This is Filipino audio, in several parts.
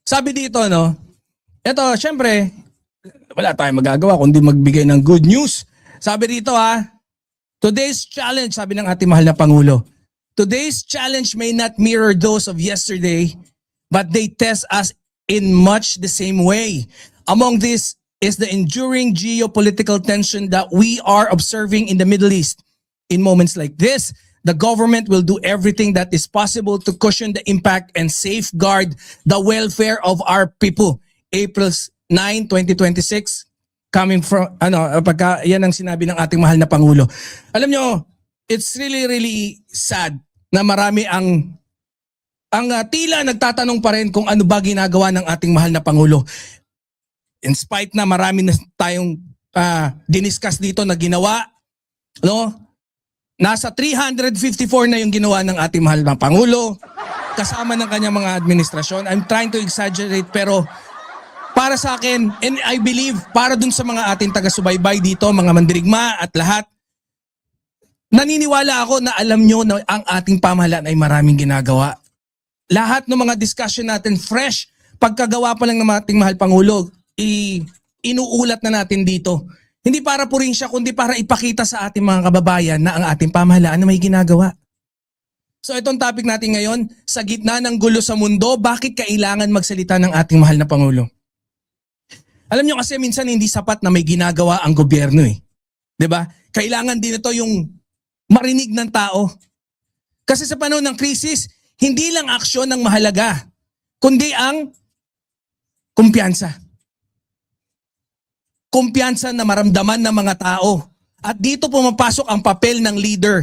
Sabi dito, no? Ito, syempre, wala tayong magagawa kundi magbigay ng good news. Sabi dito today's challenge, sabi ng ating mahal na Pangulo, today's challenge may not mirror those of yesterday, but they test us in much the same way. Among this is the enduring geopolitical tension that we are observing in the Middle East. In moments like this, the government will do everything that is possible to cushion the impact and safeguard the welfare of our people. April 9, 2026, coming from, pagka yan ang sinabi ng ating mahal na Pangulo. Alam nyo, it's really sad na marami ang tila nagtatanong pa rin kung ano ba ginagawa ng ating mahal na Pangulo. In spite na marami na tayong diniscuss dito na ginawa, no? Nasa 354 na yung ginawa ng ating mahal na Pangulo kasama ng kanyang mga administrasyon. I'm trying to exaggerate pero para sa akin, and I believe para dun sa mga ating taga-subaybay dito, mga mandirigma at lahat, naniniwala ako na alam nyo na ang ating pamahalaan ay maraming ginagawa. Lahat ng mga discussion natin fresh, pagkagawa pa lang ng ating mahal Pangulo, inuulat na natin dito. Hindi para purinsya, kundi para ipakita sa ating mga kababayan na ang ating pamahalaan na may ginagawa. So itong topic natin ngayon, sa gitna ng gulo sa mundo, bakit kailangan magsalita ng ating mahal na Pangulo? Alam nyo kasi minsan hindi sapat na may ginagawa ang gobyerno eh. 'Di ba? Kailangan din ito yung marinig ng tao. Kasi sa panahon ng krisis, hindi lang aksyon ang mahalaga, kundi ang kumpiyansa. Kumpiyansa na maramdaman ng mga tao. At dito pumapasok ang papel ng leader.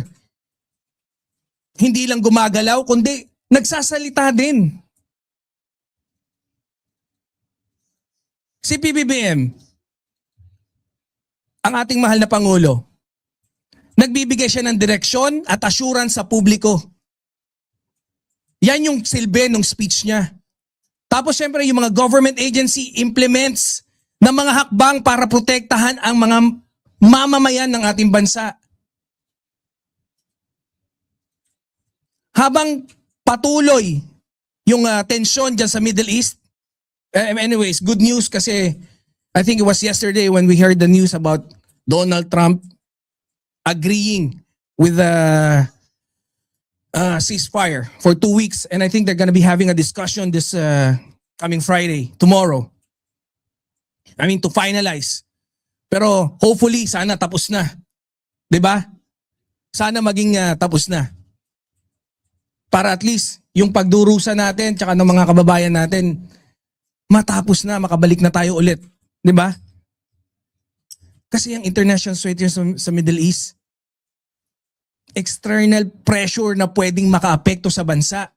Hindi lang gumagalaw, kundi nagsasalita din. Si PBBM, ang ating mahal na Pangulo, nagbibigay siya ng direksyon at assurance sa publiko. Yan yung silbi ng speech niya. Tapos syempre yung mga government agency implements ng mga hakbang para protektahan ang mga mamamayan ng ating bansa. Habang patuloy yung tensyon dyan sa Middle East, anyways, good news kasi I think it was yesterday when we heard the news about Donald Trump agreeing with the ceasefire for 2 weeks, and I think they're gonna be having a discussion this coming Friday, tomorrow. I mean, to finalize. Pero hopefully, sana tapos na. 'Di ba? Sana maging tapos na. Para at least yung pagdurusa natin tsaka ng mga kababayan natin matapos na, makabalik na tayo ulit. 'Di ba? Kasi yung international situation sa Middle East, external pressure na pwedeng makaapekto sa bansa.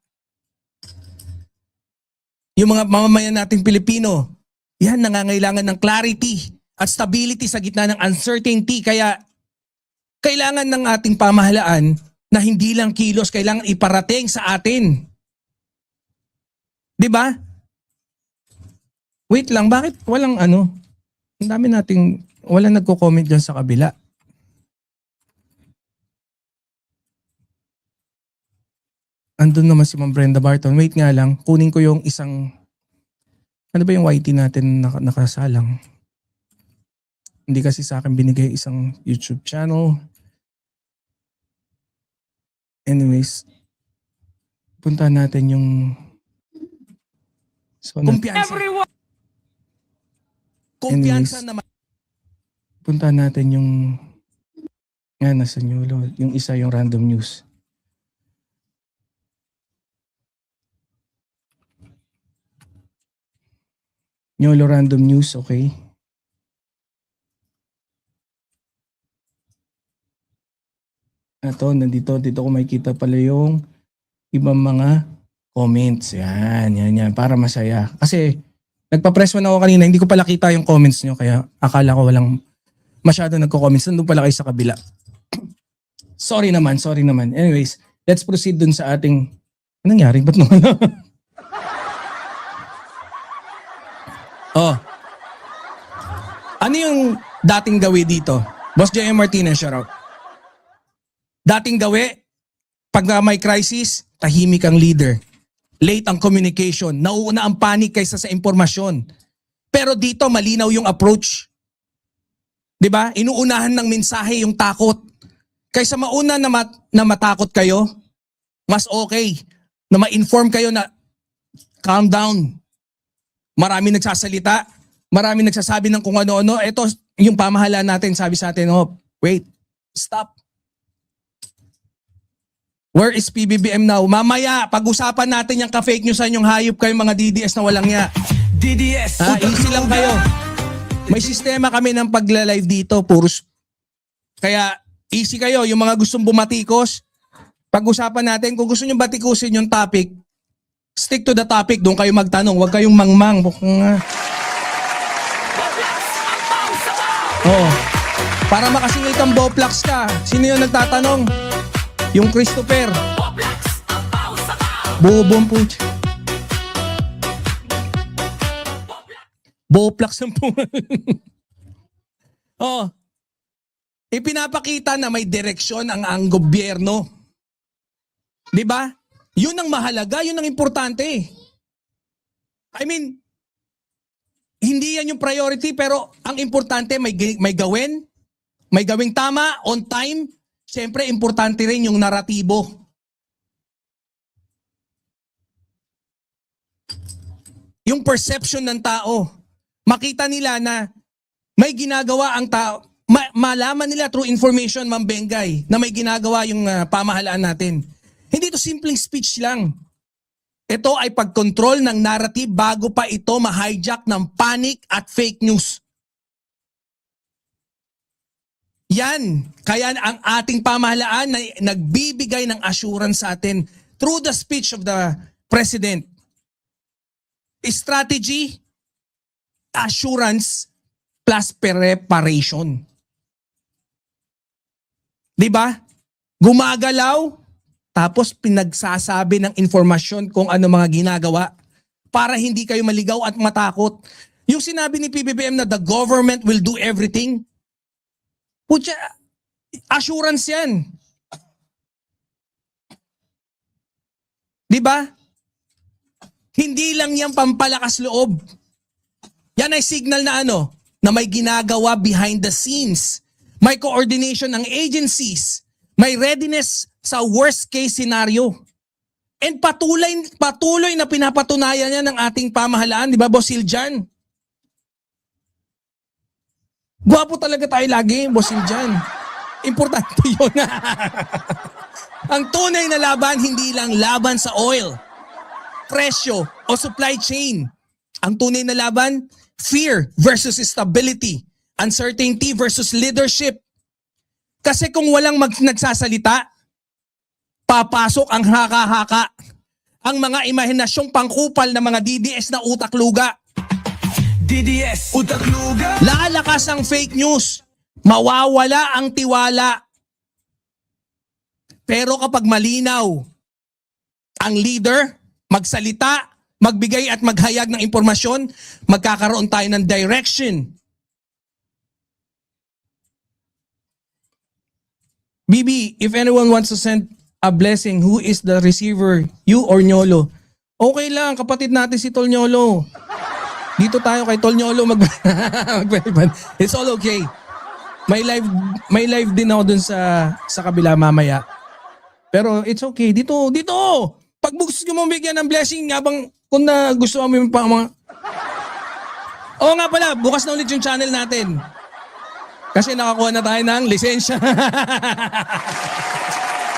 Yung mga mamamayan nating Pilipino, yan nangangailangan ng clarity at stability sa gitna ng uncertainty. Kaya kailangan ng ating pamahalaan na hindi lang kilos, kailangan iparating sa atin. 'Di ba? Wait lang, bakit walang Ang dami nating, walang nagko-comment dyan sa kabila. Andun naman si Ma'am Brenda Barton. Wait nga lang, kunin ko yung isang, ano ba yung YT natin nakasalang? Hindi kasi sa akin binigay isang YouTube channel. Anyways, punta natin yung kumpiyansa. Kumpiyansa naman. Punta natin yung nasa Nyolo, yung isa yung random news. Nyolo random news, okay? Dito ko makikita pala yung ibang mga comments. Yan, para masaya. Kasi nagpa-press one ako kanina, hindi ko pala kita yung comments nyo, kaya akala ko walang masyado nagko-comments. Nandun pala kayo sa kabila. Sorry naman. Anyways, let's proceed dun sa ating, anong nangyari? Ba't naman? Ano yung dating gawi dito? Boss J.M. Martinez, shoutout. Dating gawi, pag may crisis, tahimik ang leader. late ang communication, nauuna ang panic kaysa sa impormasyon. Pero dito malinaw yung approach. 'Di ba? Inuunahan ng mensahe yung takot. Kaysa mauna na matakot kayo, mas okay na ma-inform kayo na calm down. Marami nagsasalita, marami nagsasabi ng kung ano-ano. Ito yung pamahalaan natin, sabi sa atin, oh, wait, stop. Where is PBBM now? Mamaya, pag-usapan natin yung ka-fake newsan yung hayop kayo mga DDS na walang ya. DDS. Easy lang kayo. May sistema kami ng pagla-live dito, puros. Kaya easy kayo, yung mga gustong bumatikos, pag-usapan natin, kung gusto nyo batikusin yung topic, stick to the topic, doon kayo magtanong, huwag kayong mangmang. Oo. Para makasingil kang Boplax ka. Sino yung nagtatanong? Yung Christopher. Bobong po. Boplax ang po. Oo. Ipinapakita na may direksyon ang gobyerno. 'Di ba? Yun ang mahalaga, yun ang importante. I mean, hindi yan yung priority pero ang importante may gawing tama, on time. Siyempre, importante rin yung naratibo. Yung perception ng tao. Makita nila na may ginagawa ang tao. Malaman nila through information, Ma'am Bengay, na may ginagawa yung pamahalaan natin. Hindi ito simpleng speech lang. Ito ay pagkontrol ng narrative bago pa ito ma-hijack ng panic at fake news. Yan. Kaya ang ating pamahalaan na nagbibigay ng assurance sa atin through the speech of the President. Strategy, assurance, plus preparation. Diba? Gumagalaw, tapos pinagsasabi ng informasyon kung ano mga ginagawa para hindi kayo maligaw at matakot. Yung sinabi ni PBBM na the government will do everything, putya, assurance yan. Diba? Hindi lang yan pampalakas loob. Yan ay signal na ano? Na may ginagawa behind the scenes. May coordination ng agencies. May readiness sa worst case scenario. And patuloy na pinapatunayan niya ng ating pamahalaan, di ba, Boss Siljan? Gwapo talaga tayo lagi, Boss Siljan. Importante yun. Ang tunay na laban, hindi lang laban sa oil, presyo, o supply chain. Ang tunay na laban, fear versus stability, uncertainty versus leadership. Kasi kung walang nagsasalita, papasok ang haka-haka, ang mga imahinasyong pangkupal ng mga DDS na utak-luga. DDS. Utak-luga. Lalakas ang fake news, mawawala ang tiwala. Pero kapag malinaw ang leader, magsalita, magbigay at maghayag ng impormasyon, magkakaroon tayo ng direction. Bibi, if anyone wants to send a blessing, who is the receiver? You or Nyolo? Okay lang, kapatid natin si Tol Nyolo. Dito tayo kay Tol Nyolo It's all okay. May live din ako dun sa kabila mamaya. Pero it's okay. Dito. Pag gusto mo bigyan ng blessing, habang kung na gusto mo pa mga... Oo nga pala, bukas na ulit yung channel natin. Kasi nakakuha na tayo ng lisensya.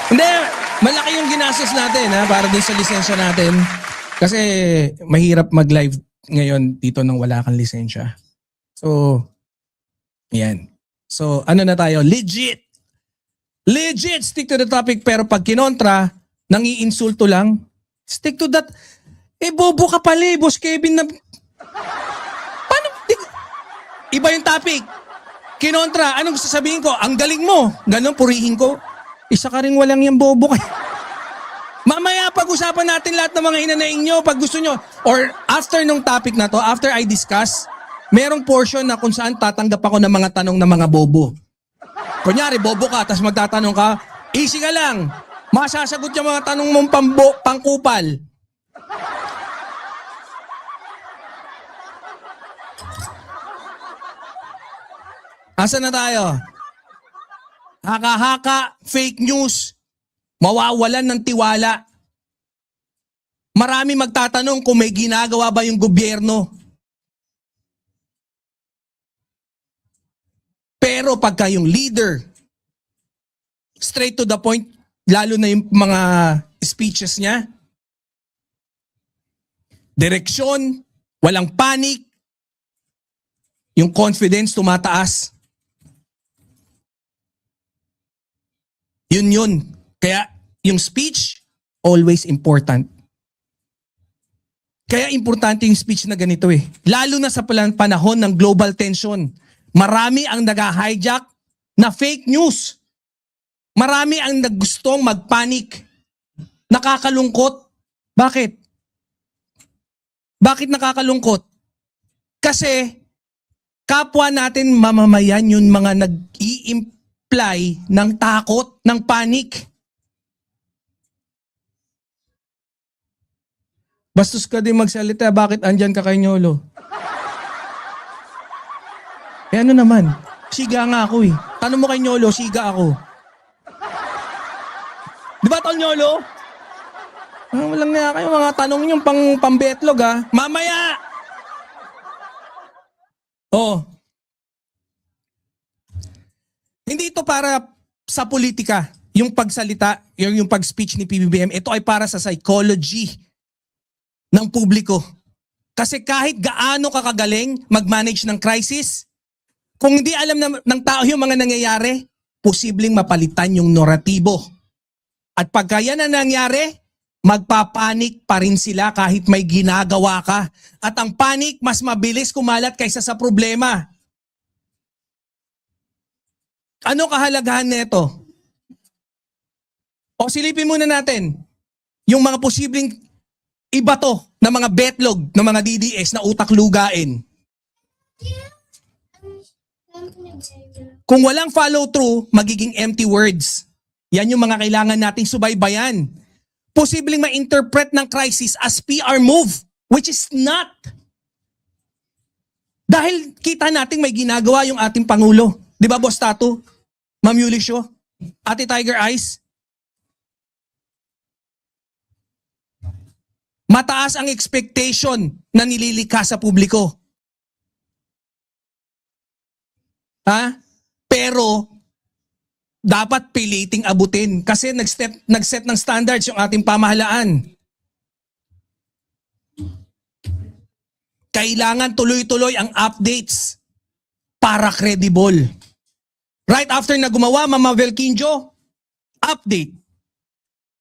Hindi, malaki yung ginastos natin para din sa lisensya natin. Kasi mahirap mag-live ngayon dito nang wala kang lisensya. So, yan. So, ano na tayo? Legit, stick to the topic. Pero pag kinontra, nangiinsulto lang, stick to that. Bobo ka pala Boss Kevin na... Paano? Iba yung topic. Kinontra, anong sasabihin ko? Ang galing mo. Ganon, purihin ko. Isa ka rin walang yung bobo kayo. Mamaya pag-usapan natin lahat ng mga hinanaing nyo pag gusto nyo. Or after nung topic na to, after I discuss, merong portion na kung saan tatanggap ako ng mga tanong ng mga bobo. Kunyari, bobo ka, tapos magtatanong ka, easy ka lang. Masasagot yung mga tanong mong pangkupal. Asa na tayo? Haka-haka, fake news, mawawalan ng tiwala. Marami magtatanong kung may ginagawa ba yung gobyerno. Pero pagka yung leader, straight to the point, lalo na yung mga speeches niya, direksyon, walang panic, yung confidence tumataas. Yun. Kaya yung speech, always important. Kaya importante yung speech na ganito eh. Lalo na sa panahon ng global tension. Marami ang nag-hijack na fake news. Marami ang nagustong mag-panic. Nakakalungkot. Bakit? Bakit nakakalungkot? Kasi kapwa natin mamamayan yung mga nag-i-imply ng takot, ng panic. Bastos ka din magsalita, bakit andyan ka kay Nyolo? Eh ano naman, siga nga ako eh. Tanong mo kay Nyolo, siga ako. Di ba tol Nyolo? Walang nga kayo mga tanong yung pambetlog ha. Mamaya! Oh. Hindi ito para sa politika. Yung pagsalita, yung pag-speech ni PBBM, ito ay para sa psychology ng publiko. Kasi kahit gaano ka kagaling mag-manage ng crisis, kung hindi alam ng tao yung mga nangyayari, posibleng mapalitan yung naratibo. At pagka yan ang nangyari, magpapanik pa rin sila kahit may ginagawa ka. At ang panic mas mabilis kumalat kaysa sa problema. Ano kahalagahan nito? O silipin muna natin yung mga posibleng ibato na mga betlog ng mga DDS na utak lugain. Kung walang follow through, magiging empty words. Yan yung mga kailangan nating subaybayan. Posibleng ma-interpret ng crisis as PR move, which is not. Dahil kita nating may ginagawa yung ating Pangulo. Di ba, Boss Tato? Ma'am Yulisio? Ate Tiger Eyes? Mataas ang expectation na nililikha sa publiko. Ha? Pero, dapat piliting abutin kasi nag-set ng standards yung ating pamahalaan. Kailangan tuloy-tuloy ang updates para credible. Right after na gumawa, Mama Velkinjo, update.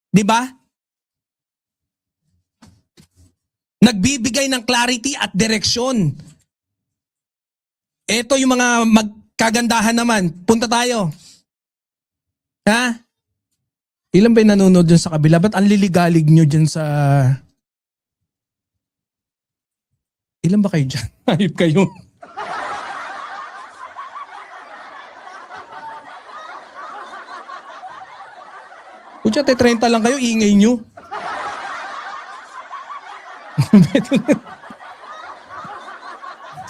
Di ba? Nagbibigay ng clarity at direksyon. Ito yung mga magkagandahan naman. Punta tayo. Ha? Ilan ba yung nanonood dyan sa kabila? Ba't ang liligalig nyo dyan sa... Ilan ba kayo dyan? Hayop kayo. Kutya, 30 lang kayo, ingay nyo.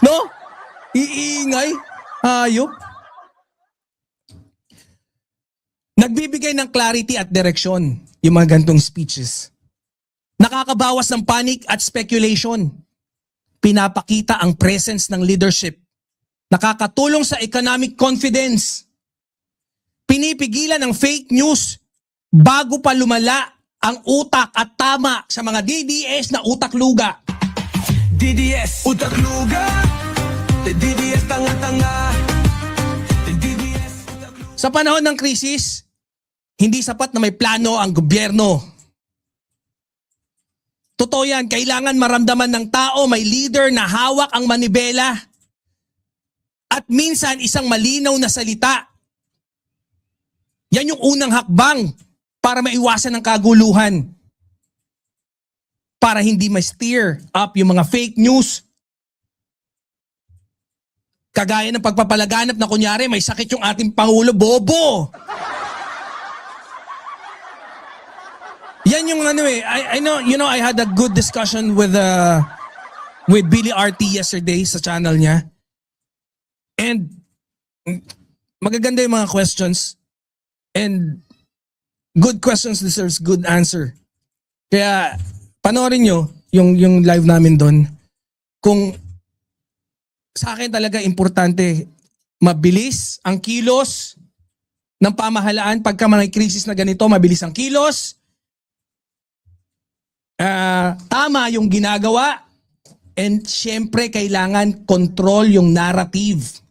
No? Iingay? Hayop? Nagbibigay ng clarity at direksyon yung mga gantong speeches. Nakakabawas ng panic at speculation. Pinapakita ang presence ng leadership. Nakakatulong sa economic confidence. Pinipigilan ang fake news bago pa lumala ang utak at tama sa mga DDS na utak luga. DDS, utak luga. DDS, tanga-tanga. DDS, utak luga. Sa panahon ng krisis, hindi sapat na may plano ang gobyerno. Totoo yan, kailangan maramdaman ng tao may leader na hawak ang manibela. At minsan isang malinaw na salita. Yan yung unang hakbang para maiwasan ang kaguluhan. Para hindi ma-steer up yung mga fake news. Kagaya ng pagpapalaganap na kunyari may sakit yung ating Pangulo, bobo! Yan yung ano eh, I know, you know, I had a good discussion with Billy RT yesterday sa channel niya. And magaganda yung mga questions and good questions deserves good answer. Kaya panoorin nyo yung live namin doon. Kung sa akin talaga importante, mabilis ang kilos ng pamahalaan pagka may krisis na ganito, mabilis ang kilos. Tama yung ginagawa and syempre kailangan control yung narrative.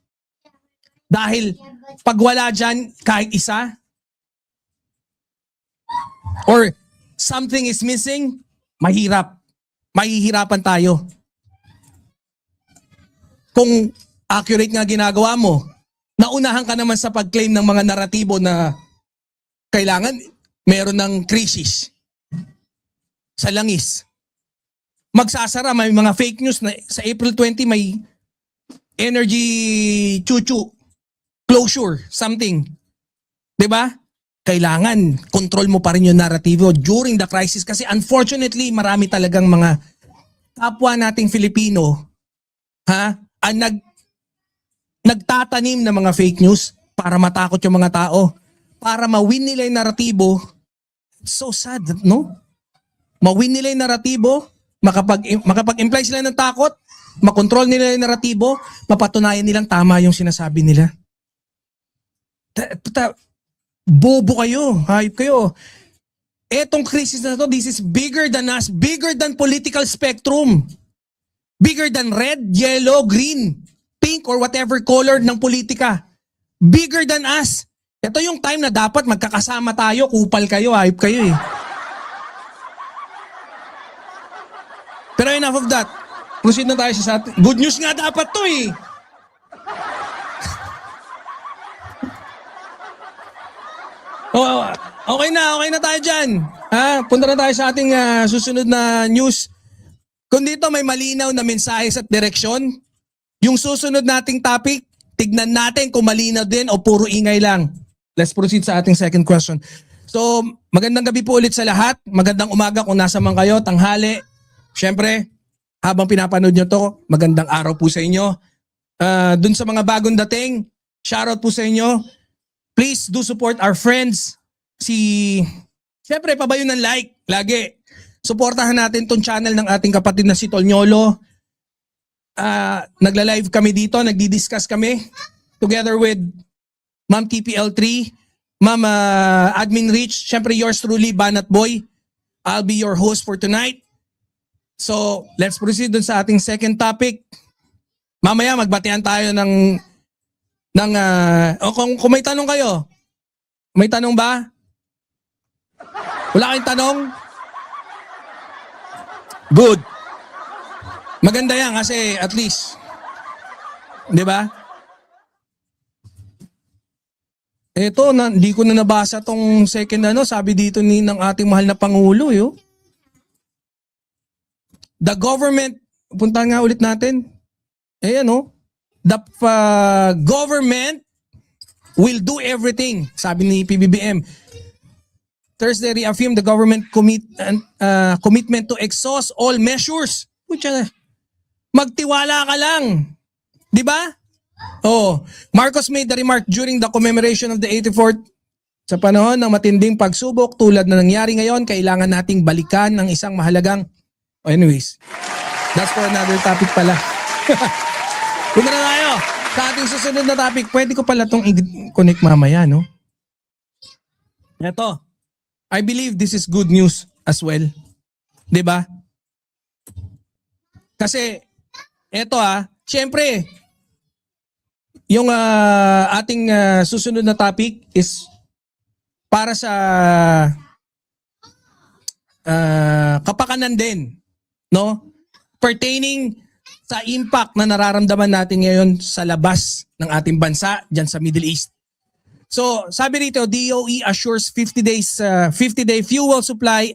Dahil pag wala dyan kahit isa or something is missing, mahihirapan tayo. Kung accurate nga ginagawa mo, naunahan ka naman sa pag-claim ng mga naratibo na kailangan meron ng krisis sa langis. Magsasara, may mga fake news na sa April 20 may energy chuchu closure, something. 'Di ba? Kailangan control mo pa rin yung naratibo during the crisis kasi unfortunately marami talagang mga kapwa nating Filipino ang nagtatanim ng mga fake news para matakot yung mga tao, para ma-win nila yung naratibo. It's so sad, no? Ma-win nila yung naratibo, makapag-imply sila ng takot, makontrol nila yung naratibo, mapatunayan nilang tama yung sinasabi nila. Bobo kayo, hayop kayo. Etong crisis na to, this is bigger than us, bigger than political spectrum. Bigger than red, yellow, green, pink, or whatever color ng politika. Bigger than us. Ito yung time na dapat magkakasama tayo, kupal kayo, hayop kayo eh. Pero enough of that. Proceed na tayo sa atin. Good news nga dapat to eh. Okay na tayo dyan. Punta na tayo sa ating susunod na news. Kung dito may malinaw na mensahe at direksyon, yung susunod nating topic, tignan natin kung malinaw din o puro ingay lang. Let's proceed sa ating second question. So, magandang gabi po ulit sa lahat. Magandang umaga kung nasa man kayo, tanghali. Siyempre, habang pinapanood nyo to, magandang araw po sa inyo. Dun sa mga bagong dating, shoutout po sa inyo. Please do support our friends. Siyempre, pabayo ng like. Lagi. Suportahan natin tong channel ng ating kapatid na si Tolnyolo. Nagla-live kami dito, nagdi-discuss kami together with Ma'am TPL3, Ma'am Admin Rich, siyempre yours truly, Banat Boy. I'll be your host for tonight. So, let's proceed dun sa ating second topic. Mamaya magbatian tayo kung may tanong kayo. May tanong ba? Wala kayong tanong? Good. Maganda yan kasi at least, 'di ba? Ito, hindi ko na nabasa tong second sabi dito ng ating mahal na Pangulo, yo. The government, punta nga ulit natin. Ayan, the government will do everything, sabi ni PBBM. Thursday reaffirmed the government commitment to exhaust all measures. Magtiwala ka lang. Di ba? Marcos made the remark during the commemoration of the 84th. Sa panahon ng matinding pagsubok tulad na nangyari ngayon, kailangan nating balikan ng isang mahalagang... anyways, that's for another topic pala. Punta na tayo sa ating susunod na topic. Pwede ko pala itong i-connect mamaya, no? Ito. I believe this is good news as well. Di ba? Kasi, eto syempre, yung ating susunod na topic is para sa kapakanan din, no? Pertaining sa impact na nararamdaman natin ngayon sa labas ng ating bansa, dyan sa Middle East. So, sabi rito, DOE assures 50-day fuel supply.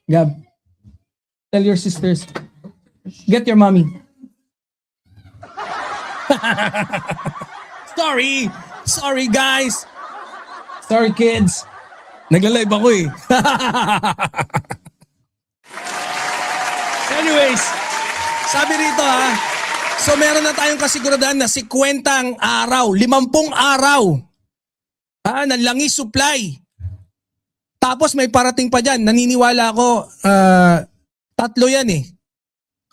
Gab, tell your sisters, get your mommy. Sorry guys. Sorry kids. Nagla-live ako eh. Anyways, sabi rito So meron na tayong kasiguraduhan na 50 araw, 50 araw ng langis supply. Tapos may parating pa dyan. Naniniwala ako, tatlo yan eh.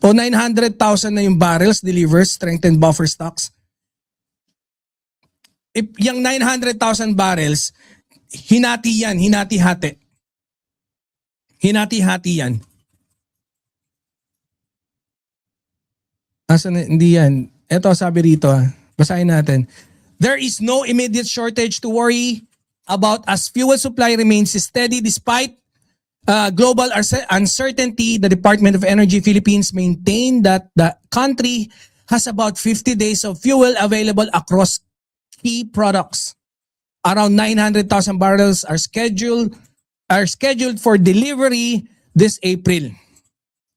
O 900,000 na yung barrels delivered, strengthened buffer stocks. If yung 900,000 barrels, hinati yan, hinati-hati. Hinati-hati yan. Hindi yan. Ito sabi rito, basahin natin. There is no immediate shortage to worry about as fuel supply remains steady despite global uncertainty. The Department of Energy Philippines maintained that the country has about 50 days of fuel available across key products. Around 900,000 barrels are scheduled for delivery this April.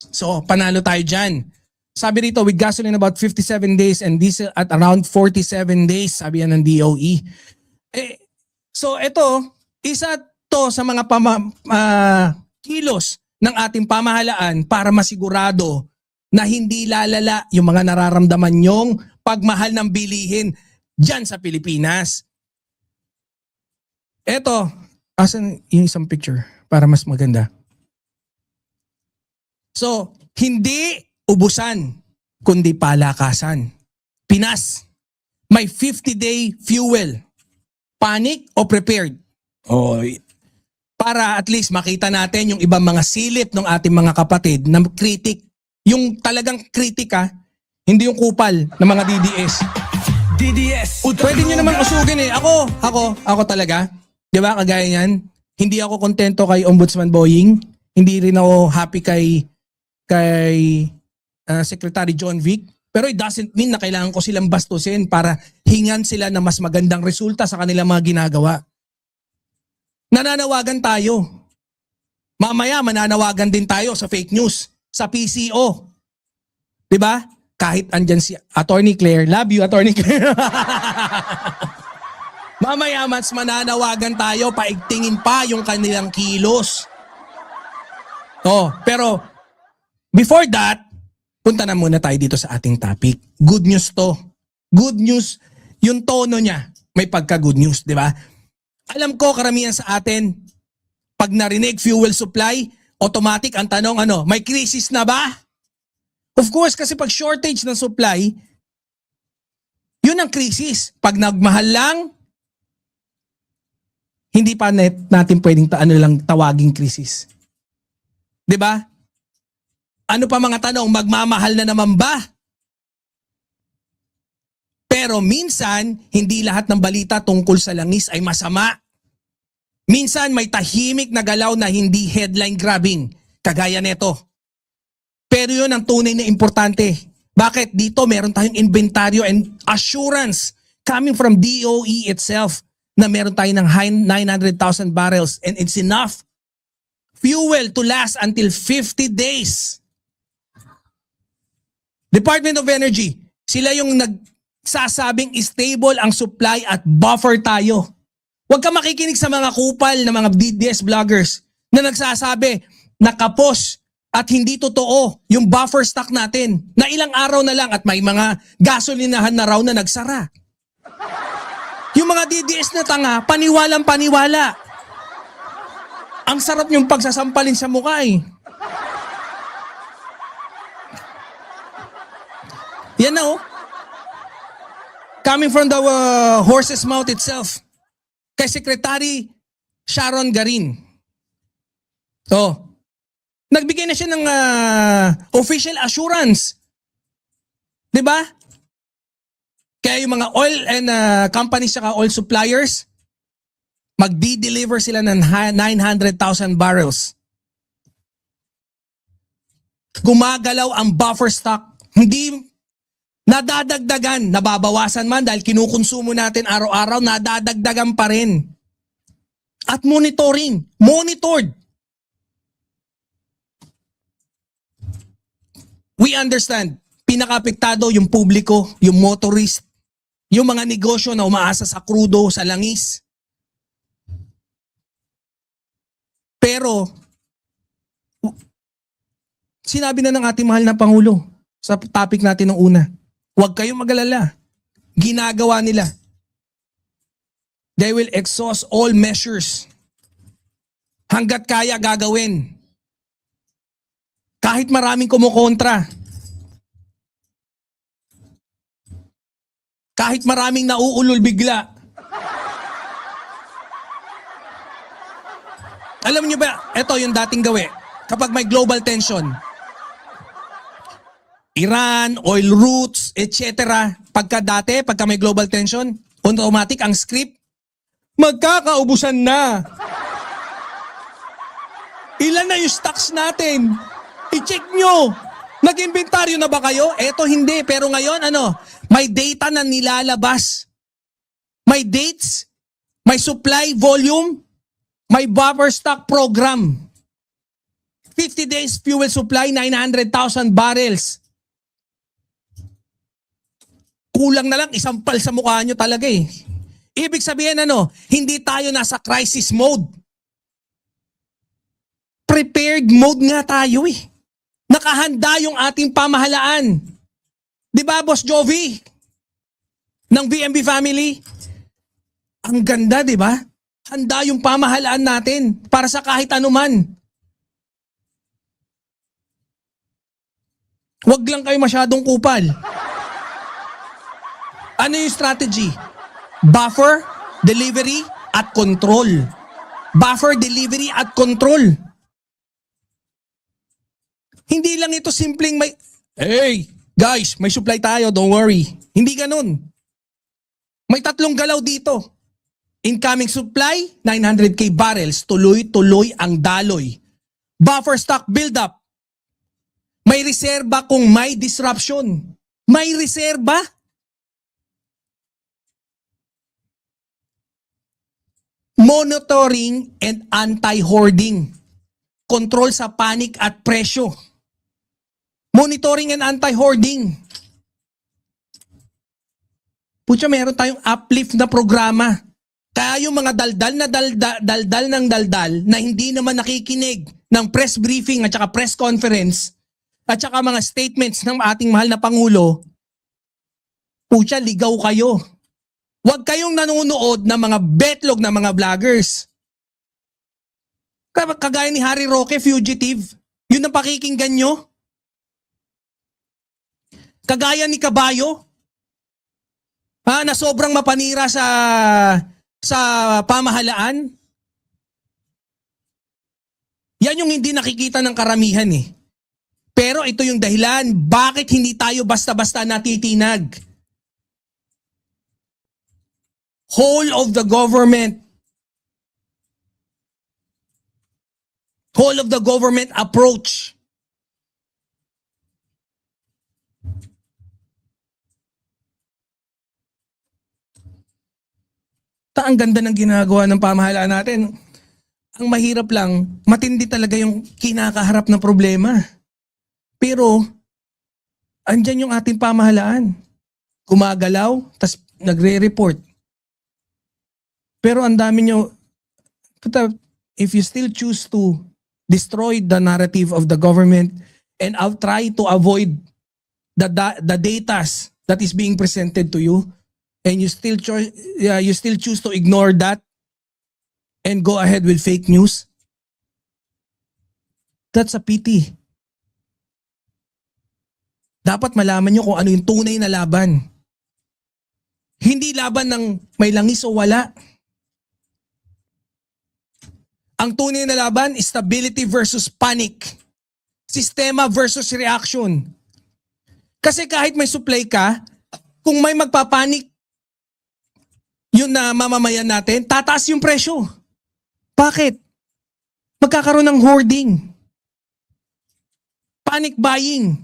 So, panalo tayo dyan. Sabi rito, with gasoline about 57 days and diesel at around 47 days, sabi yan ng DOE. So, ito, isa to sa mga kilos ng ating pamahalaan para masigurado na hindi lalala yung mga nararamdaman nyong pagmahal ng bilihin dyan sa Pilipinas. Ito, asan yung isang picture para mas maganda? So, hindi ubusan, kundi palakasan. Pinas, may 50-day fuel. Panic o prepared? Para at least makita natin yung ibang mga silip ng ating mga kapatid na kritik. Yung talagang kritika, hindi yung kupal ng mga DDS. DDS. Pwede nyo naman usugin eh. Ako talaga. Di ba, kagaya niyan? Hindi ako kontento kay Ombudsman Boying. Hindi rin ako happy kay Secretary John Vic. Pero it doesn't mean na kailangan ko silang bastusin para hingan sila na mas magandang resulta sa kanilang mga ginagawa. Nananawagan tayo. Mamaya mananawagan din tayo sa fake news, sa PCO. 'Di ba? Kahit andyan si Attorney Claire, love you Attorney Claire. Mamaya mas mananawagan tayo, paigtingin pa yung kanilang kilos. Pero before that, punta na muna tayo dito sa ating topic. Good news to. Good news, yung tono niya, may pagka-good news, di ba? Alam ko karamihan sa atin, pag narinig fuel supply, automatic ang tanong, may crisis na ba? Of course, kasi pag shortage ng supply, yun ang crisis. Pag nagmahal lang, hindi pa natin pwedeng tawaging krisis. 'Di ba? Ano pa mga tanong, magmamahal na naman ba? Pero minsan, hindi lahat ng balita tungkol sa langis ay masama. Minsan may tahimik na galaw na hindi headline grabbing, kagaya nito. Pero yun ang tunay na importante. Bakit? Dito meron tayong inventaryo and assurance coming from DOE itself na meron tayo ng 900,000 barrels and it's enough fuel to last until 50 days. Department of Energy, sila yung nagsasabing stable ang supply at buffer tayo. Huwag ka makikinig sa mga kupal na mga DDS vloggers na nagsasabi na kapos at hindi totoo yung buffer stock natin na ilang araw na lang at may mga gasolinahan na raw na nagsara. Yung mga DDS na tanga, paniwalang paniwala. Ang sarap yung pagsasampalin sa mukha eh. Yan na coming from the horse's mouth itself. Kay Secretary Sharon Garin. Nagbigay na siya ng official assurance. 'Di ba? Kaya yung mga oil and companies saka oil suppliers, magdi-deliver sila ng 900,000 barrels. Gumagalaw ang buffer stock. Hindi nadadagdagan, nababawasan man dahil kinukonsumo natin araw-araw, nadadagdagan pa rin. At monitored. We understand, pinaka-apektado yung publiko, yung motorist, yung mga negosyo na umaasa sa krudo, sa langis. Pero, sinabi na ng ating mahal na Pangulo sa topic natin ng una, Huwag kayong mag-alala. Ginagawa nila. They will exhaust all measures. Hanggat kaya gagawin. Kahit maraming kumukontra. Kahit maraming nauulol bigla. Alam niyo ba, ito yung dating gawi. Kapag may global tension, Iran, oil routes, etc. Pagka may global tension, automatic ang script, magkakaubusan na. Ilan na yung stocks natin? I-check nyo. Nag-inventaryo na ba kayo? Eto hindi, pero ngayon may data na nilalabas. May dates, may supply volume, may buffer stock program. 50 days fuel supply, 900,000 barrels. Kulang na lang, isampal sa mukha nyo talaga eh. Ibig sabihin hindi tayo nasa crisis mode. Prepared mode nga tayo eh. Nakahanda yung ating pamahalaan. Di ba, Boss Jovi? Ng BMB family? Ang ganda, di ba? Handa yung pamahalaan natin para sa kahit anuman. Huwag lang kayo masyadong kupal. Ano yung strategy? Buffer, delivery, at control. Buffer, delivery, at control. Hindi lang ito simpleng hey, guys, may supply tayo, don't worry. Hindi ganun. May 3 galaw dito. Incoming supply, 900k barrels. Tuloy-tuloy ang daloy. Buffer stock build-up. May reserba kung may disruption. May reserba. Monitoring and anti-hoarding. Control sa panic at presyo. Monitoring and anti-hoarding. Pucha, meron tayong uplift na programa. Kaya yung mga daldal na hindi naman nakikinig ng press briefing at saka press conference at saka mga statements ng ating mahal na Pangulo, pucha, ligaw kayo. Huwag kayong nanonood ng mga betlog na mga vloggers. Kagaya ni Harry Roque, fugitive. Yun ang pakikinggan nyo. Kagaya ni Kabayo, na sobrang mapanira sa pamahalaan. Yan yung hindi nakikita ng karamihan eh. Pero ito yung dahilan, bakit hindi tayo basta-basta natitinag. Whole of the government approach. Ang ganda ng ginagawa ng pamahalaan natin. Ang mahirap lang, matindi talaga yung kinakaharap na problema. Pero, andyan yung ating pamahalaan. Gumagalaw, tas nagre-report. Pero ang dami nyo, if you still choose to destroy the narrative of the government and try to avoid the data that is being presented to you, and you still choose to ignore that and go ahead with fake news, that's a pity. Dapat malaman nyo kung ano yung tunay na laban. Hindi laban ng may langis o wala. Ang tunay na laban is stability versus panic. Sistema versus reaction. Kasi kahit may supply ka, kung may magpapanik, yun na mamamayan natin, tataas yung presyo. Bakit? Magkakaroon ng hoarding. Panic buying.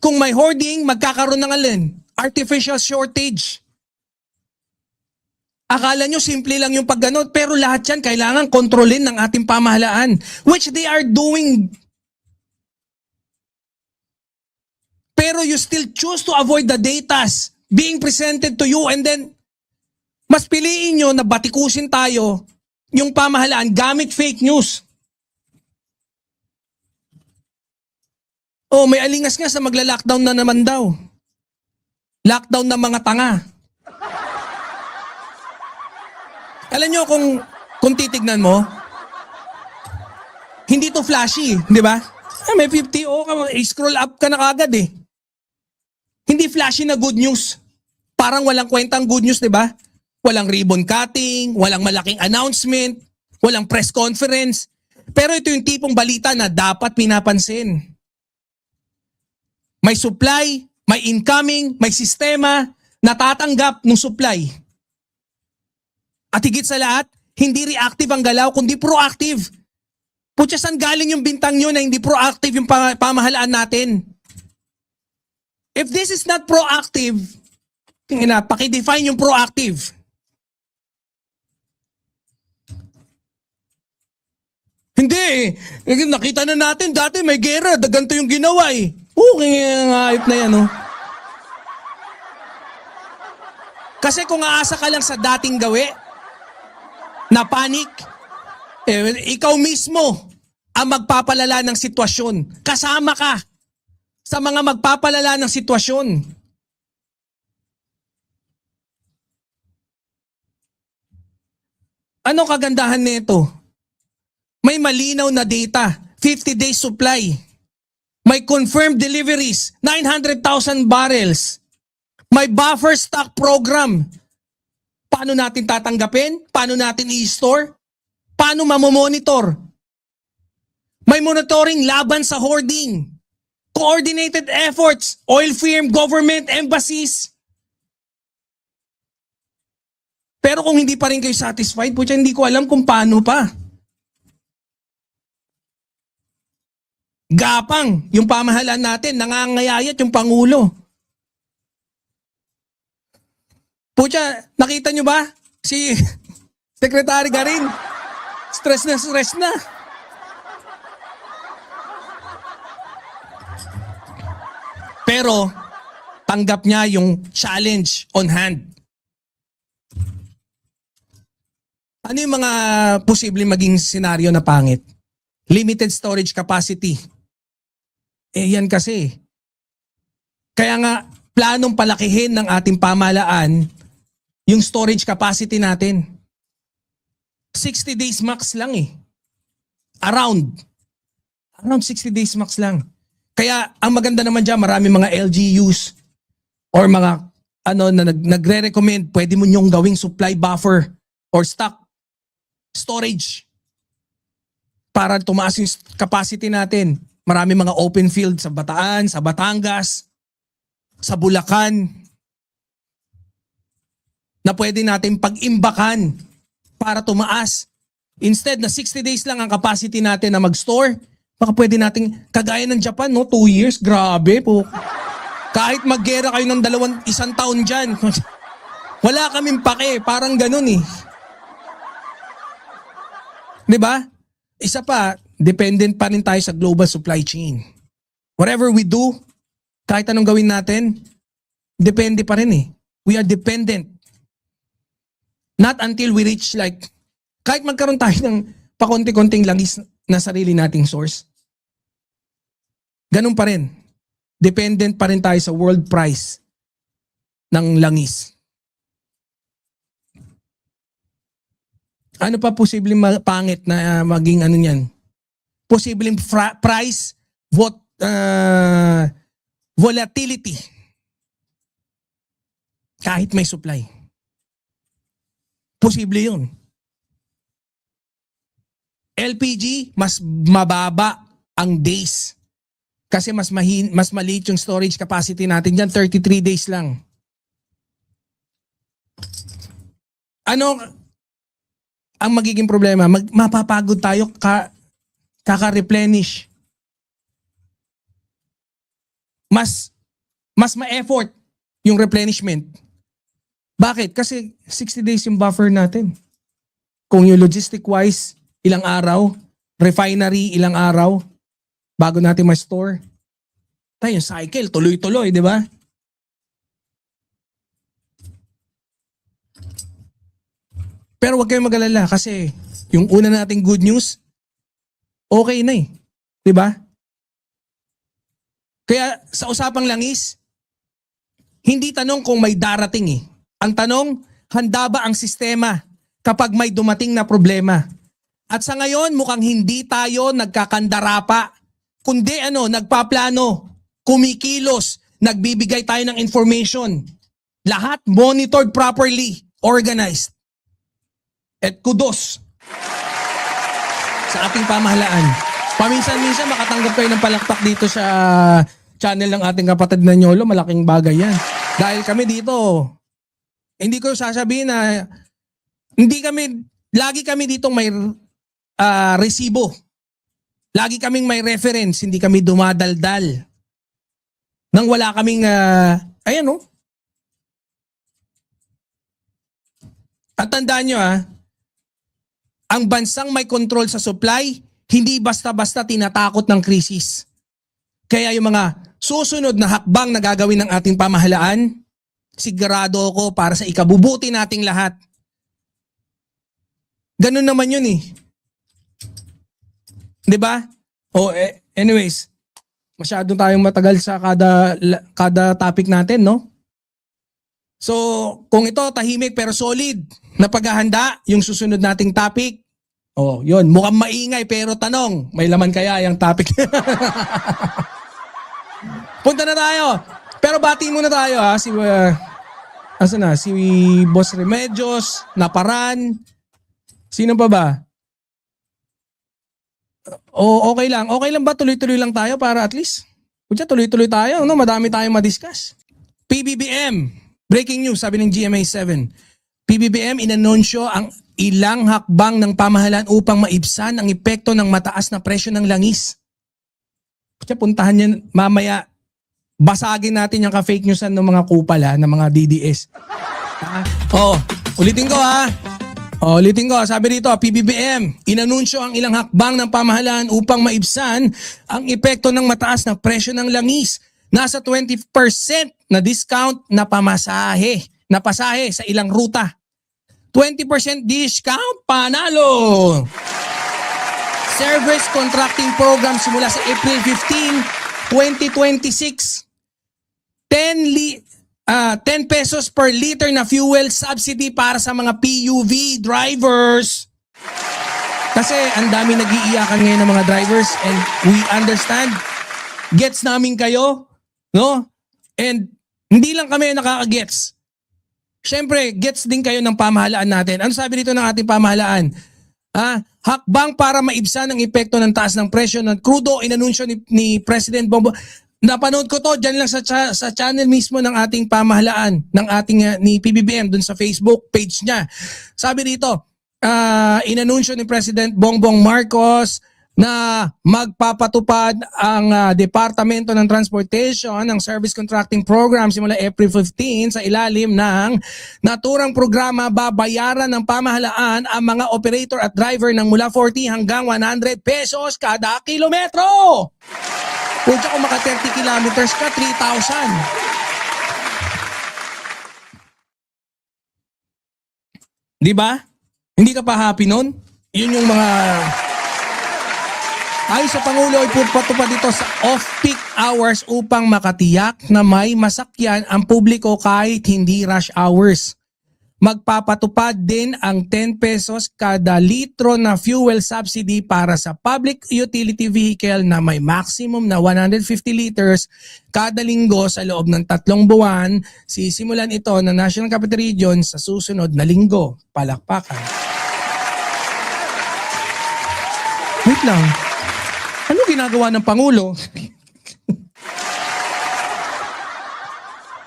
Kung may hoarding, magkakaroon ng artificial shortage. Akala nyo simple lang yung pagganod, pero lahat yan kailangan kontrolin ng ating pamahalaan, which they are doing. Pero you still choose to avoid the datas being presented to you, and then mas piliin nyo na batikusin tayo yung pamahalaan gamit fake news. Oh, may alingas-ngas na magla-lockdown na naman daw. Lockdown ng mga tanga. Alam nyo kung titignan mo, hindi to flashy, di ba? May 50, scroll up ka na kagad eh. Hindi flashy na good news. Parang walang kwentang good news, di ba? Walang ribbon cutting, walang malaking announcement, walang press conference. Pero ito yung tipong balita na dapat pinapansin. May supply, may incoming, may sistema, natatanggap ng supply. At higit sa lahat, hindi reactive ang galaw, kundi proactive. Putya, saan galing yung bintang nyo na hindi proactive yung pamahalaan natin? If this is not proactive, pakidefine yung proactive. Hindi eh. Nakita na natin dati may gera, ganito yung ginawa eh. Kaya ayop na yan oh. Kasi kung aasa ka lang sa dating gawi, na panic, ikaw mismo ang magpapalala ng sitwasyon. Kasama ka sa mga magpapalala ng sitwasyon. Ano kagandahan nito? May malinaw na data, 50 days supply. May confirmed deliveries, 900,000 barrels. May buffer stock program. Paano natin tatanggapin? Paano natin i-store? Paano mamomonitor? May monitoring laban sa hoarding. Coordinated efforts, oil firm, government, embassies. Pero kung hindi pa rin kayo satisfied, putya, hindi ko alam kung paano pa. Gapang, yung pamahalaan natin, nangangayayat yung Pangulo. Putya, nakita nyo ba? Si Secretary Garin, stress na. Pero, tanggap niya yung challenge on hand. Ano yung mga posibleng maging senaryo na pangit? Limited storage capacity. Yan kasi. Kaya nga, planong palakihin ng ating pamahalaan yung storage capacity natin. 60 days max lang eh. Around 60 days max lang. Kaya ang maganda naman dyan, marami mga LGUs or mga na nagre-recommend, pwede mo nyong gawing supply buffer or stock storage para tumaas yung capacity natin. Marami mga open field sa Bataan, sa Batangas, sa Bulacan na pwede natin pag-imbakan para tumaas. Instead na 60 days lang ang capacity natin na mag-store, baka pwede nating, kagaya ng Japan, 2 years, grabe po. Kahit mag-gera kayo ng 1 taon dyan, wala kaming pake, parang ganun eh. Diba? Isa pa, dependent pa rin tayo sa global supply chain. Whatever we do, kahit anong gawin natin, depende pa rin eh. We are dependent. Not until we reach kahit magkaroon tayo ng pakonti-konting langis na sarili nating source. Ganun pa rin. Dependent pa rin tayo sa world price ng langis. Ano pa posibleng pangit na maging ano niyan? Posibleng price volatility. Kahit may supply. Posible yun. LPG, mas mababa ang days. Kasi mas maliit yung storage capacity natin dyan, 33 days lang. Ano ang magiging problema? Mapapagod tayo kaka-replenish. Mas ma-effort yung replenishment. Bakit? Kasi 60 days yung buffer natin. Kung yung logistic-wise, ilang araw, refinery, ilang araw, bago natin ma-store. Tayo yung cycle, tuloy-tuloy, di ba? Pero huwag kayong mag-alala kasi yung una nating good news, okay na eh. Di ba? Kaya sa usapang langis, Hindi tanong kung may darating eh. Ang tanong, handa ba ang sistema kapag may dumating na problema? At sa ngayon, mukhang hindi tayo nagkakandara pa, kundi nagpaplano, kumikilos, nagbibigay tayo ng information. Lahat monitored properly, organized. At kudos sa ating pamahalaan. Paminsan-minsan makatanggap kayo ng palakpak dito sa channel ng ating kapatid na Nyolo. Malaking bagay yan. Dahil kami dito, hindi ko sasabihin na lagi kami dito may resibo. Lagi kaming may reference, hindi kami dumadaldal. Nang wala kaming, At tandaan nyo ang bansang may control sa supply, hindi basta-basta tinatakot ng krisis. Kaya yung mga susunod na hakbang na gagawin ng ating pamahalaan, sigurado ako para sa ikabubuti nating lahat. Ganun naman yun eh. 'Di ba? Anyways, masyado tayong matagal sa kada topic natin, no? So, kung ito tahimik pero solid na paghahanda, yung susunod nating topic, yun, mukhang maingay pero tanong, may laman kaya yung topic? Punta na tayo. Pero bati muna tayo si Boss Remedios, Naparan, sino pa ba? Okay lang. Okay lang ba tuloy-tuloy lang tayo para at least tuloy-tuloy tayo, no? Madami tayong ma-discuss. PBBM, breaking news sabi ng GMA7. PBBM inanunsyo ang ilang hakbang ng pamahalaan upang maibsan ang epekto ng mataas na presyo ng langis. Puntahan niyan mamaya. Basagin natin yung ka-fake newsan ng mga kupal ng mga DDS. Ulitin ko sabi dito, PBBM, inanunsyo ang ilang hakbang ng pamahalaan upang maibsan ang epekto ng mataas na presyo ng langis. Nasa 20% na discount na pasahe sa ilang ruta. 20% discount, panalo! Service contracting program simula sa April 15, 2026. 10 pesos per liter na fuel subsidy para sa mga PUV drivers. Kasi ang dami nag-iiyakan ngayon ng mga drivers and we understand. Gets namin kayo, no? And hindi lang kami nakaka-gets. Syempre, gets din kayo ng pamahalaan natin. Ano sabi dito ng ating pamahalaan? Hakbang para maibsan ang epekto ng taas ng presyo ng krudo, inanunsyo ni President Bongbong. Napanood ko to dyan lang sa channel mismo ng ating pamahalaan, ng ating ni PBBM dun sa Facebook page niya. Sabi dito, inanunsyo ni President Bongbong Marcos na magpapatupad ang Departamento ng Transportation ng Service Contracting Program simula April 15 sa ilalim ng naturang programa. Babayaran ng pamahalaan ang mga operator at driver ng mula 40 hanggang 100 pesos kada kilometro. Kung maka 30 kilometers ka, 3,000. Di ba? Hindi ka pa happy nun? Yun yung mga... Ayon sa Pangulo ay pupatupad dito sa off-peak hours upang makatiyak na may masakyan ang publiko kahit hindi rush hours. Magpapatupad din ang 10 pesos kada litro na fuel subsidy para sa public utility vehicle na may maximum na 150 liters kada linggo sa loob ng 3 buwan. Sisimulan ito ng National Capital Region sa susunod na linggo. Palakpakan. Wait lang. Ano ginagawa ng Pangulo?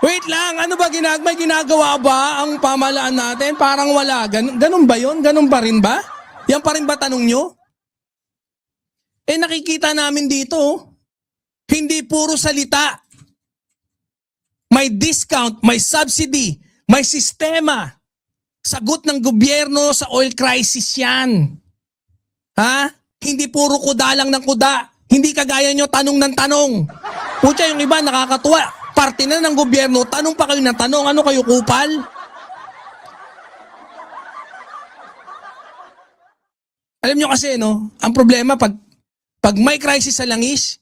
Wait lang, ano ba may ginagawa ba ang pamahalaan natin? Parang wala. Ganun ba yun? Ganun pa rin ba? Yan pa rin ba tanong nyo? Nakikita namin dito, hindi puro salita. May discount, may subsidy, may sistema. Sagot ng gobyerno sa oil crisis yan. Hindi puro kuda lang ng kuda. Hindi kagaya nyo tanong ng tanong. Pucha, yung iba nakakatuwa. Parte na ng gobyerno, tanong pa kayo ng tanong. Ano kayo, kupal? Alam nyo kasi, no? Ang problema, pag may crisis sa langis,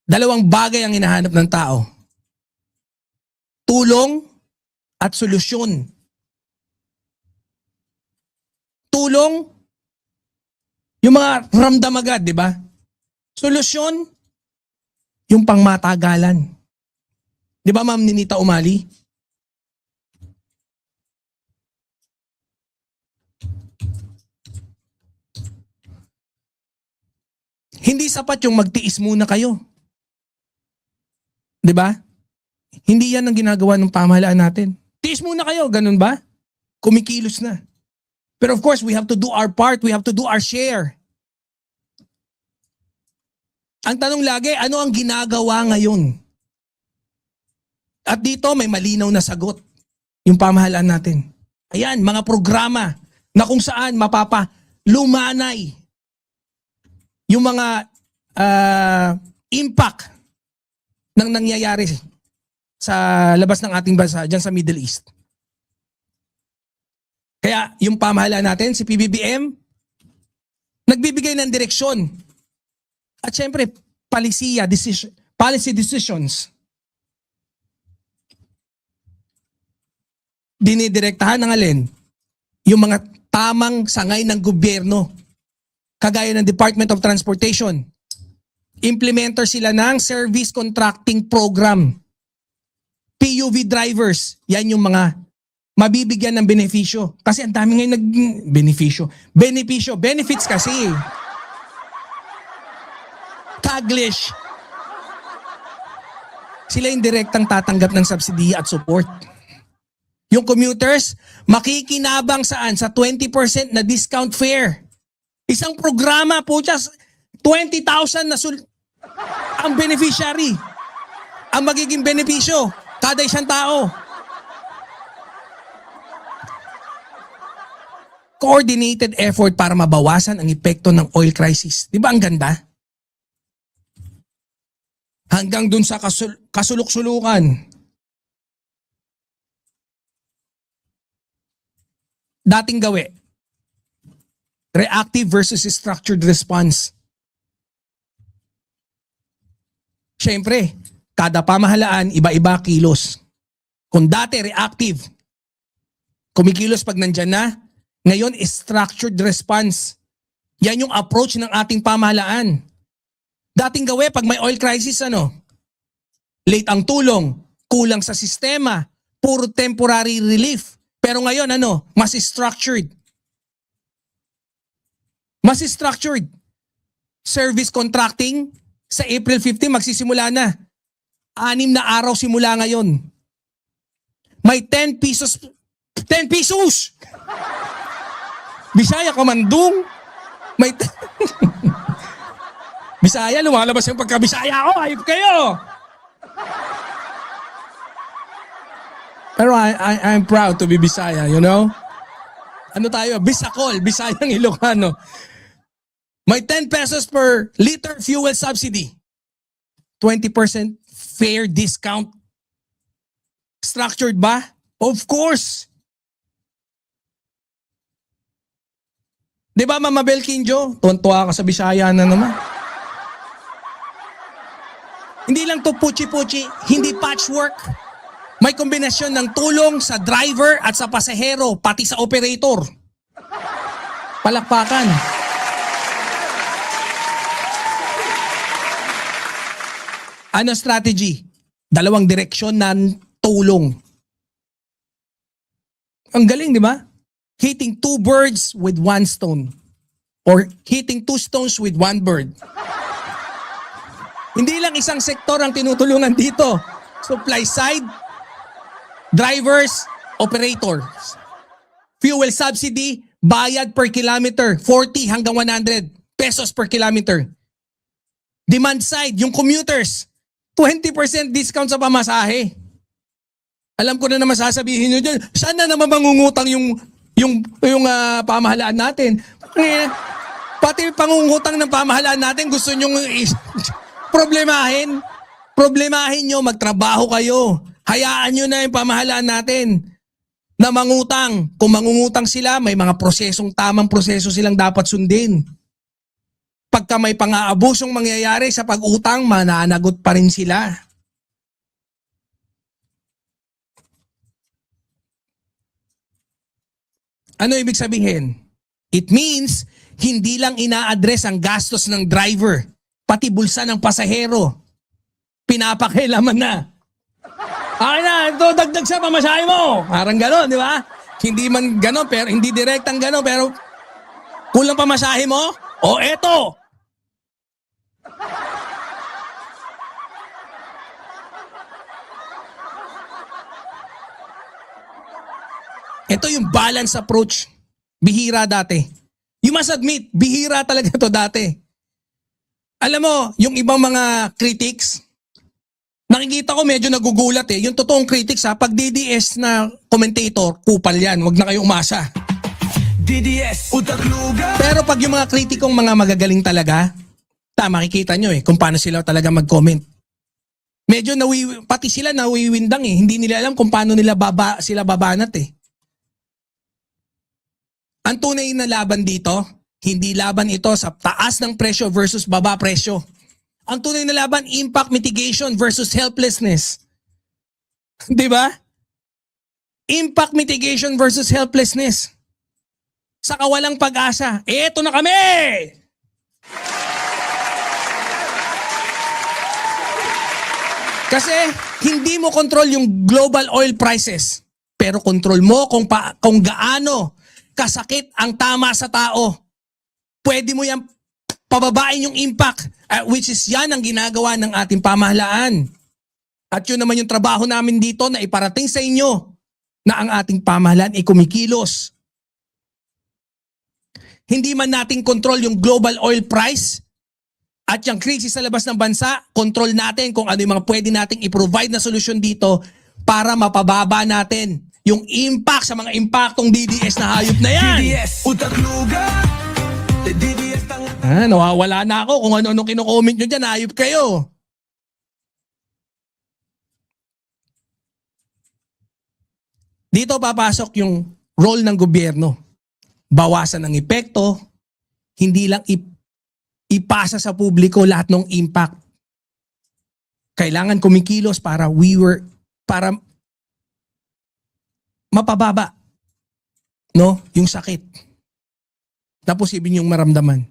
2 bagay ang hinahanap ng tao. tulong at solusyon. Tulong, yung mga ramdam agad, di ba? Solusyon, yung pangmatagalan. Di ba, Ma'am Ninita Umali? Hindi sapat yung magtiis muna kayo. Di ba? Hindi yan ang ginagawa ng pamahalaan natin. Tiis muna kayo, ganun ba? Kumikilos na. Pero of course, we have to do our part. We have to do our share. Ang tanong lagi, ano ang ginagawa ngayon? At dito may malinaw na sagot yung pamahalaan natin. Ayan, mga programa na kung saan mapapalumanay yung mga impact ng nangyayari sa labas ng ating bansa, dyan sa Middle East. Kaya yung pamahalaan natin, si PBBM, nagbibigay ng direksyon. At syempre, policy decisions. Dinidirektahan ng alin? Yung mga tamang sangay ng gobyerno. Kagaya ng Department of Transportation. Implementer sila ng Service Contracting Program. PUV drivers, yan yung mga mabibigyan ng benepisyo. Kasi ang dami ngayon benefits kasi. Taglish. Sila yung direktang tatanggap ng subsidy at support. Yung commuters, makikinabang saan? Sa 20% na discount fare. Isang programa po, 20,000 na ang beneficiary. Ang magiging benepisyo, kada isang tao. Coordinated effort para mabawasan ang epekto ng oil crisis. Di ba ang ganda? Hanggang dun sa kasuluk-sulukan. Dating gawi. Reactive versus structured response. Siyempre, kada pamahalaan, iba-iba kilos. Kung dati reactive, kumikilos pag nandyan na, ngayon structured response. Yan yung approach ng ating pamahalaan. Dating gawi, pag may oil crisis, late ang tulong, kulang sa sistema, puro temporary relief. Pero ngayon, mas structured. Mas structured. Service contracting, sa April 15 magsisimula na. 6 na araw simula ngayon. May 10 pesos. 10 pesos! Bisaya, Komandong. May Bisaya, lumalabas yung pagka-Bisaya ko. Ayop kayo! Pero I'm proud to be Bisaya, you know? Ano tayo? Bisakol, Bisayang Ilocano. May 10 pesos per liter fuel subsidy. 20% fare discount. Structured ba? Of course. Di ba, Mama Bel Quinjo? Tuwan-tuwa ka sa Bisaya na naman. Hindi lang to puchi-puchi, hindi patchwork. May kombinasyon ng tulong sa driver at sa pasahero, pati sa operator. Palakpakan. Ano strategy? 2 direksyon ng tulong. Ang galing, di ba? Hitting 2 birds with 1 stone. Or hitting 2 stones with 1 bird. Hindi lang isang sektor ang tinutulungan dito. Supply side, drivers, operators. Fuel subsidy, bayad per kilometer, 40 hanggang 100 pesos per kilometer. Demand side, yung commuters, 20% discount sa pamasahe. Alam ko na naman sasabihin nyo dyan, saan na naman mangungutang yung pamahalaan natin? Pati pangungutang ng pamahalaan natin gusto nyo problemahin. Problemahin nyo, magtrabaho kayo. Hayaan nyo na yung pamahalaan natin na mangutang. Kung mangungutang sila, may mga tamang proseso silang dapat sundin. Pagka may pang-aabusong mangyayari sa pag-utang, mananagot pa rin sila. Ano ibig sabihin? It means, hindi lang ina-address ang gastos ng driver, pati bulsa ng pasahero. Pinapakailaman na. Okay na, ito dagdag sa pamasahe mo. Parang gano'n, di ba? Hindi man gano'n, pero hindi direktang gano'n, pero kulang pamasahe mo? O eto! Ito yung balance approach. Bihira dati. You must admit, bihira talaga to dati. Alam mo, yung ibang mga critics, nakikita ko medyo nagugulat eh. Yung totoong critics ha, pag DDS na commentator, kupal yan. Huwag na kayo umasa. DDS, utak lugar. Pero pag yung mga kritikong mga magagaling talaga, makikita nyo eh kung paano sila talaga mag-comment. Medyo pati sila nawiwindang eh. Hindi nila alam kung paano nila sila babanat eh. Ang tunay na laban dito, hindi laban ito sa taas ng presyo versus baba presyo. Ang tunay na laban, impact mitigation versus helplessness. Di ba? Impact mitigation versus helplessness. Sa kawalang pag-asa, eto na kami! Kasi hindi mo control yung global oil prices, pero control mo kung gaano kasakit ang tama sa tao. Pwede mo yan pababain yung impact, which is yan ang ginagawa ng ating pamahalaan. At yun naman yung trabaho namin dito na iparating sa inyo na ang ating pamahalaan ay kumikilos. Hindi man natin control yung global oil price at yung krisis sa labas ng bansa, control natin kung ano yung mga pwede nating i-provide na solusyon dito para mapababa natin yung impact sa mga impaktong DDS na hayop na yan. DDS, utak lugar. DDS, Nawawala na ako kung ano-ano kino-comment nyo dyan, hayop kayo. Dito papasok yung role ng gobyerno. Bawasan ang epekto, hindi lang ipasa sa publiko lahat ng impact. Kailangan kumikilos para mapababa yung sakit na posibleng yung maramdaman.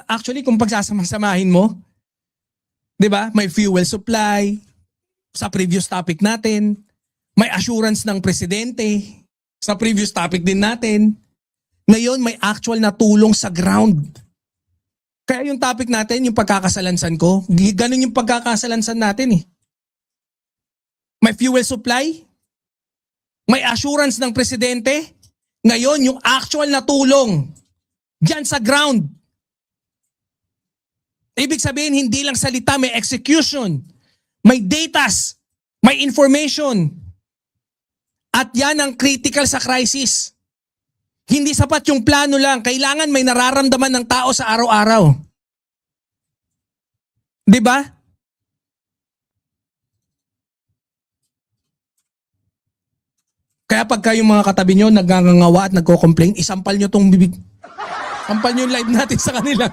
Actually, kung pagsasama-samahin mo, 'di ba? May fuel supply sa previous topic natin, may assurance ng presidente sa previous topic din natin. Ngayon, may actual na tulong sa ground. Kaya yung topic natin, yung pagkakasalansan ko, ganun yung pagkakasalansan natin eh. May fuel supply, may assurance ng presidente, ngayon yung actual na tulong diyan sa ground. Ibig sabihin, hindi lang salita, may execution, may datas, may information. At yan ang critical sa crisis. Hindi sapat yung plano lang, kailangan may nararamdaman ng tao sa araw-araw. 'Di ba? Kaya pagka yung mga katabi nyo nagngangawa at nagko-complain, isampal nyo tong bibig. Sampal nyo yung live natin sa kanila.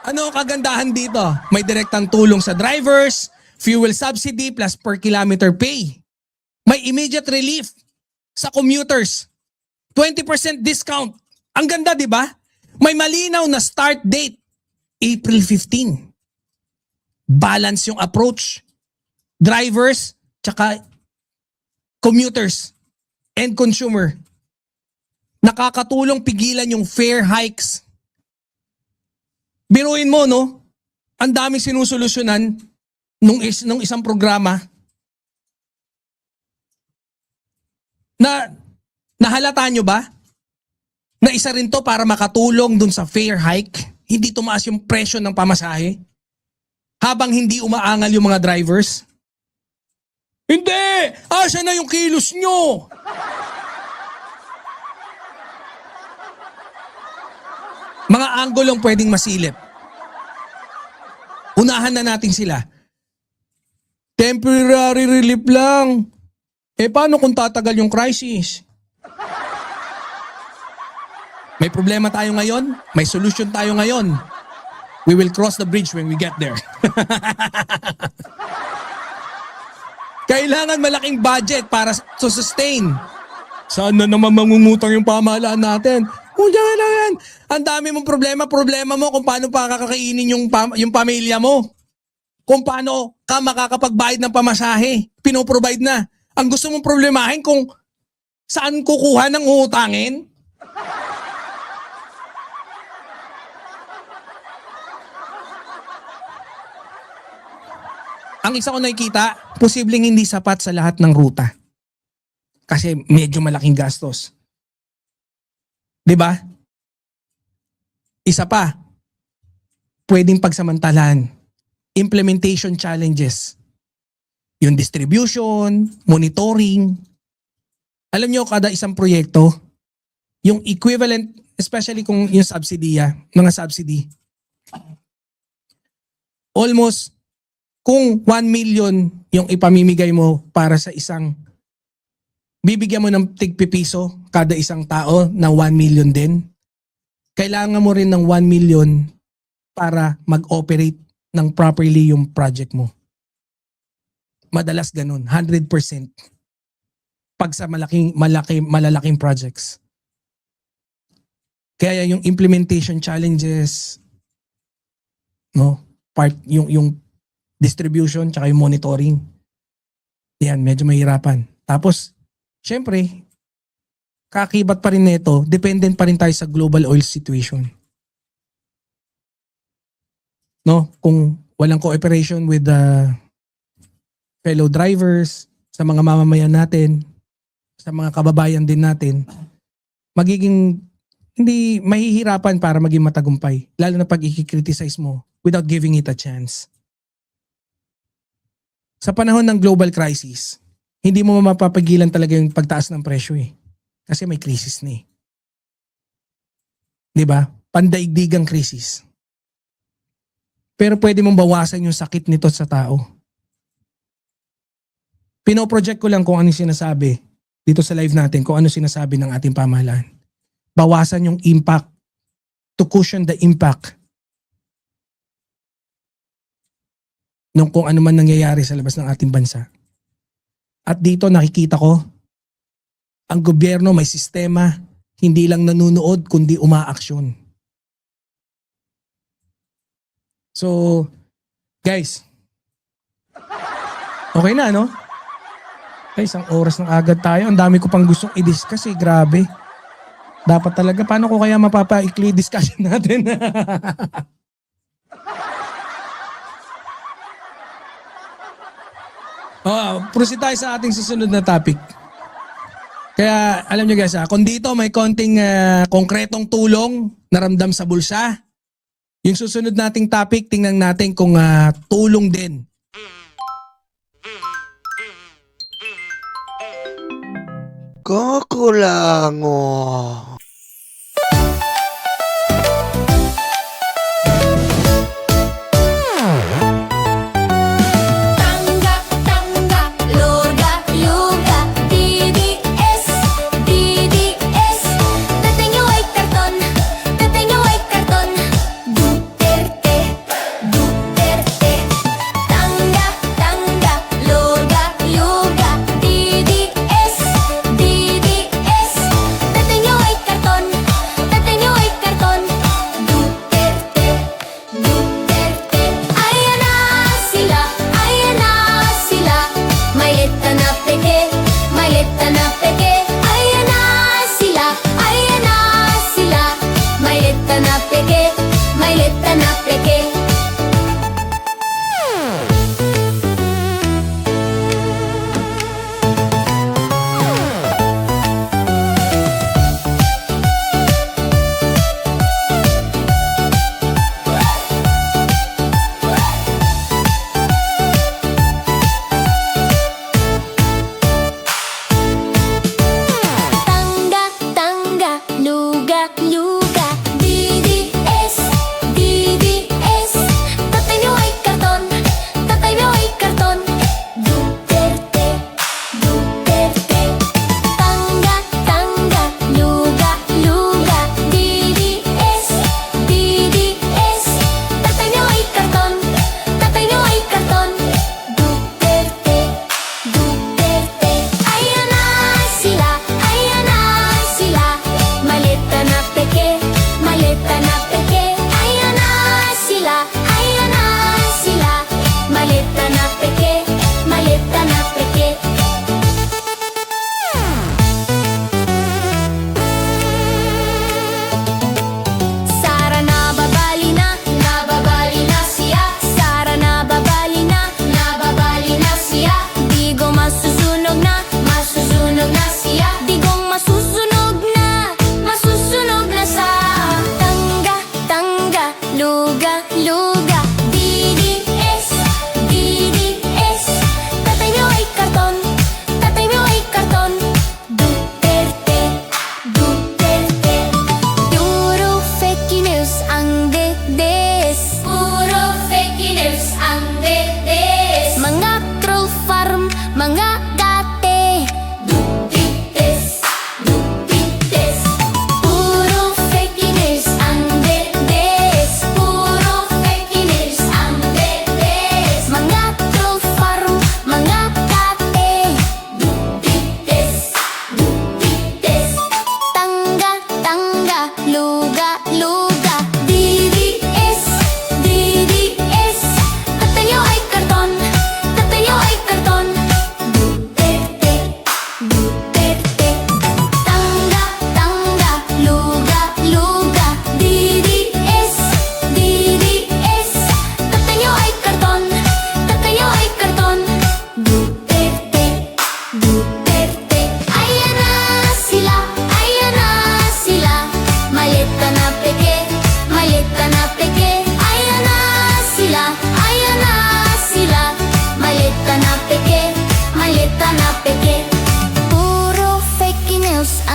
Ano ang kagandahan dito? May direktang tulong sa drivers, fuel subsidy plus per kilometer pay. May immediate relief sa commuters. 20% discount. Ang ganda, di ba? May malinaw na start date, April 15. Balance yung approach. Drivers, tsaka commuters and consumer. Nakakatulong pigilan yung fare hikes. Biruin mo, no? Ang daming sinusolusyonan nung isang programa na nahalata nyo ba? Na isa rin to para makatulong dun sa fare hike. Hindi tumaas yung presyo ng pamasahe. Habang hindi umaangal yung mga drivers. Hindi! Asa na yung kilos nyo? Mga anggulong pwedeng masilip. Unahan na natin sila. Temporary relief lang. Paano kung tatagal yung crisis? May problema tayo ngayon, may solution tayo ngayon. We will cross the bridge when we get there. Kailangan malaking budget para to sustain. Sana naman mangungutang yung pamahalaan natin. Kung yan na yan. Ang dami mong problema mo kung paano pa kakakainin yung pamilya mo. Kung paano ka makakapagbayad ng pamasahe. Pinoprovide na. Ang gusto mong problemahin kung saan kukuha ng utangin? Ang isa ko nakikita, posibleng hindi sapat sa lahat ng ruta. Kasi medyo malaking gastos. 'Di ba? Isa pa, pwedeng pagsamantalahan. Implementation challenges. Yung distribution, monitoring. Alam nyo, kada isang proyekto, yung equivalent, especially kung yung mga subsidy, almost, kung 1 million yung ipamimigay mo para sa isang, bibigyan mo ng tig-pipiso kada isang tao na 1 million din, kailangan mo rin ng 1 million para mag-operate ng properly yung project mo. Madalas ganun, 100%. Pag sa malalaking projects. Kaya yung implementation challenges, no, yung distribution tsaka yung monitoring, yan, medyo mahirapan. Tapos, syempre, kakibat pa rin nito, dependent pa rin tayo sa global oil situation. No, kung walang cooperation with the fellow drivers, sa mga mamamayan natin, sa mga kababayan din natin, magiging hindi mahihirapan para maging matagumpay. Lalo na pag i-criticize mo without giving it a chance. Sa panahon ng global crisis, hindi mo mapapagilan talaga yung pagtaas ng presyo eh. Kasi may crisis na eh. 'Di ba? Pandaigdigang krisis. Pero pwede mong bawasan yung sakit nito sa tao. Pinoproject ko lang kung ano sinasabi dito sa live natin, kung ano sinasabi ng ating pamahalaan. Bawasan yung impact to cushion the impact ng kung ano man nangyayari sa labas ng ating bansa. At dito nakikita ko, ang gobyerno may sistema, hindi lang nanunood kundi umaaksyon. So, guys, okay na, no? Guys, isang oras ng agad tayo. Ang dami ko pang gustong i-discuss eh. Grabe. Dapat talaga. Paano ko kaya mapapaikli discussion natin? Proceed tayo sa ating susunod na topic. Kaya alam nyo guys, kung dito may konting konkretong tulong naramdam sa bulsa, yung susunod nating topic, tingnan natin kung tulong din. Kakulango. Tangga, tangga, loga, yoga, DDS, DDS. Dating yung white karton, dating yung white karton. Duterte, Duterte. Tangga, tangga, loga, yoga, DDS, DDS. Dating yung white karton, dating yung white karton. Duterte, Duterte. Ayan na sila, ayan na sila. Mailita na peke, mailita na peke. Ayan na sila, ayan na sila. Mailita na peke, mailita na peke. Tangga, tangga, luga, luga. DDS, DDS.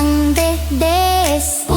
ang DDS.